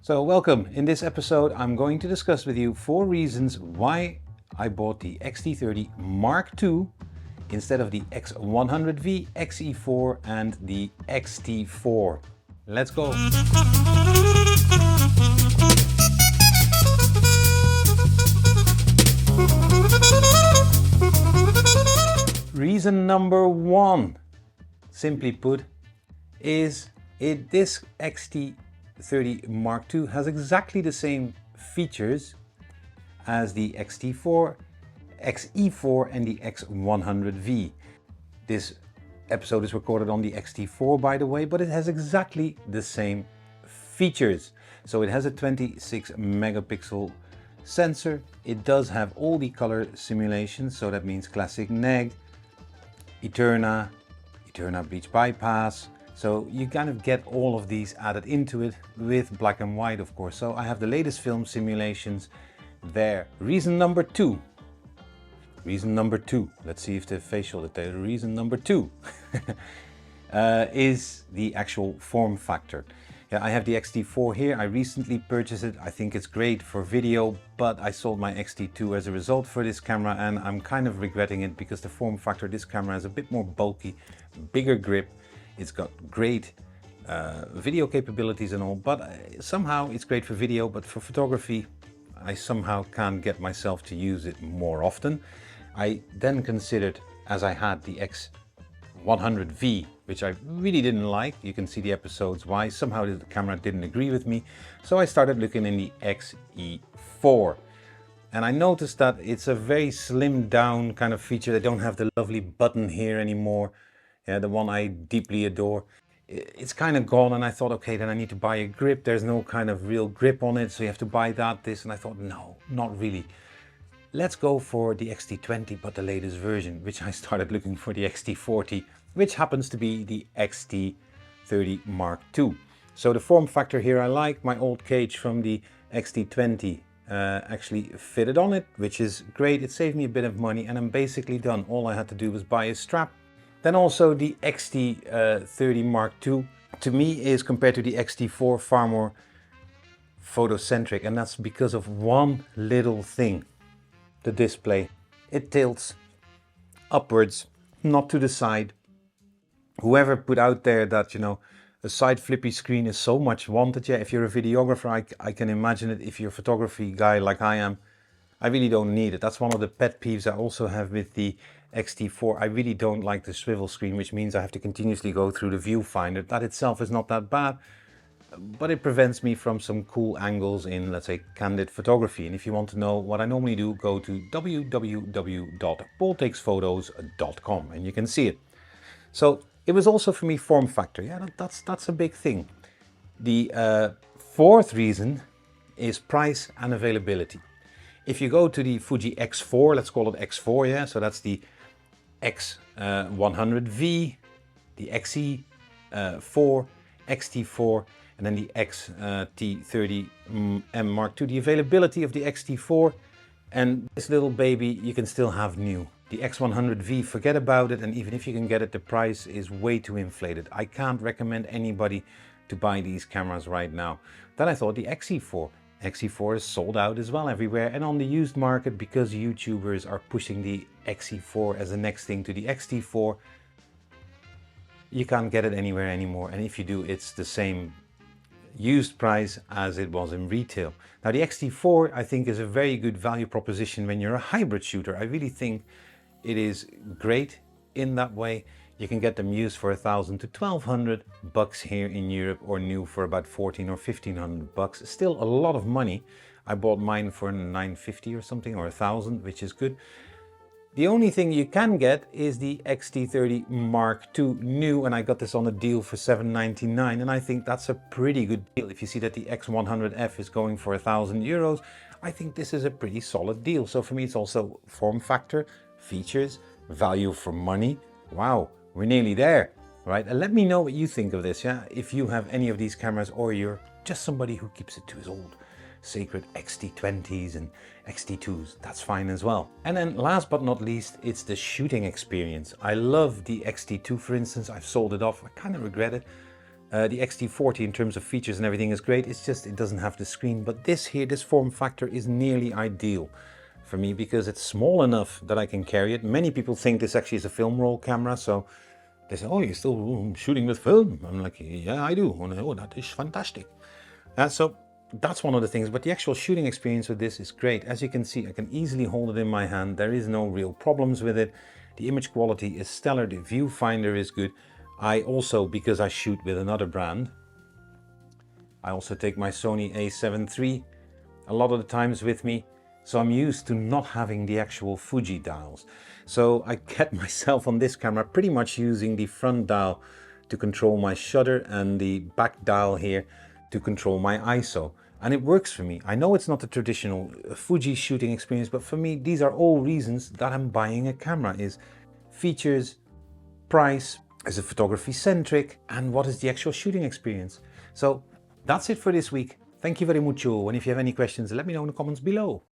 So welcome. In this episode I'm going to discuss with you 4 reasons why I bought the XT-30 Mark II instead of the X100V, XE4 and the XT4. Let's go! Reason number 1, simply put, is this XT-30 Mark II has exactly the same features as the XT4, XE4 and the X100V. This episode is recorded on the XT4, by the way, but it has exactly the same features. So it has a 26 megapixel sensor. It does have all the color simulations, so that means classic neg, Eterna bleach bypass. So you kind of get all of these added into it with black and white, of course. So I have the latest film simulations there. Reason number 2. Let's see if the facial detail. Reason number 2 is the actual form factor. Yeah, I have the XT4 here. I recently purchased it. I think it's great for video, but I sold my XT2 as a result for this camera, and I'm kind of regretting it because the form factor, this camera is a bit more bulky, bigger grip. It's got great video capabilities and all, but somehow it's great for video, but for photography, I somehow can't get myself to use it more often. I then considered, as I had the X100V, which I really didn't like. You can see the episodes why. Somehow the camera didn't agree with me. So I started looking in the XE4. And I noticed that it's a very slimmed down kind of feature. They don't have the lovely button here anymore. Yeah, the one I deeply adore. It's kind of gone, and I thought, okay, then I need to buy a grip. There's no kind of real grip on it, so you have to buy this. And I thought, no, not really. Let's go for the XT20, but the latest version, which I started looking for the XT40, which happens to be the XT-30 Mark II. So the form factor here I like. My old cage from the XT20 actually fitted on it, which is great. It saved me a bit of money, and I'm basically done. All I had to do was buy a strap. Then also the XT-30 Mark II, to me, is compared to the XT4 far more photocentric, and that's because of one little thing. The display. It tilts upwards, not to the side. Whoever put out there that, you know, a side flippy screen is so much wanted. Yeah, if you're a videographer, I can imagine it. If you're a photography guy like I am, I really don't need it. That's one of the pet peeves I also have with the XT4. I really don't like the swivel screen, which means I have to continuously go through the viewfinder. That itself is not that bad, but it prevents me from some cool angles in, let's say, candid photography. And if you want to know what I normally do, go to www.paultakesphotos.com and you can see it. So it was also for me form factor. Yeah, that's a big thing. The 4th reason is price and availability. If you go to the Fuji X4, let's call it X4, yeah, so that's the X100V, the XE4, XT4, and then the XT-30 Mark II. The availability of the XT4 and this little baby you can still have new. The X100V, forget about it, and even if you can get it, the price is way too inflated. I can't recommend anybody to buy these cameras right now. Then I thought the XE4. XE4 is sold out as well everywhere, and on the used market, because YouTubers are pushing the XE4 as the next thing to the XT4, you can't get it anywhere anymore, and if you do, it's the same used price as it was in retail. Now the XT4 I think is a very good value proposition when you're a hybrid shooter. I really think it is great in that way. You can get them used for $1,000 to $1,200 here in Europe, or new for about $1,400 or $1,500. Still a lot of money. I bought mine for $950 or something, or $1,000, which is good. The only thing you can get is the XT-30 Mark II new, and I got this on a deal for $799, and I think that's a pretty good deal. If you see that the X100F is going for €1,000, I think this is a pretty solid deal. So for me, it's also form factor, features, value for money. Wow, we're nearly there, right? And let me know what you think of this, yeah? If you have any of these cameras, or you're just somebody who keeps it to his old sacred XT20s and XT2s, that's fine as well. And then last but not least, it's the shooting experience. I love the XT2, for instance. I've sold it off. I kind of regret it. The XT-40 in terms of features and everything is great, it's just it doesn't have the screen. But this here, this form factor is nearly ideal for me because it's small enough that I can carry it. Many people think this actually is a film roll camera, so they say, oh, you're still shooting with film? I'm like, yeah, I do. Oh, that is fantastic. So that's one of the things, but the actual shooting experience with this is great. As you can see, I can easily hold it in my hand. There is no real problems with it. The image quality is stellar. The viewfinder is good. I also, because I shoot with another brand, I also take my Sony A7 III a lot of the times with me. So I'm used to not having the actual Fuji dials. So I get myself on this camera pretty much using the front dial to control my shutter and the back dial here to control my ISO. And it works for me. I know it's not the traditional Fuji shooting experience, but for me, these are all reasons that I'm buying a camera: is features, price, is it photography centric, and what is the actual shooting experience. So that's it for this week. Thank you very much. And if you have any questions, let me know in the comments below.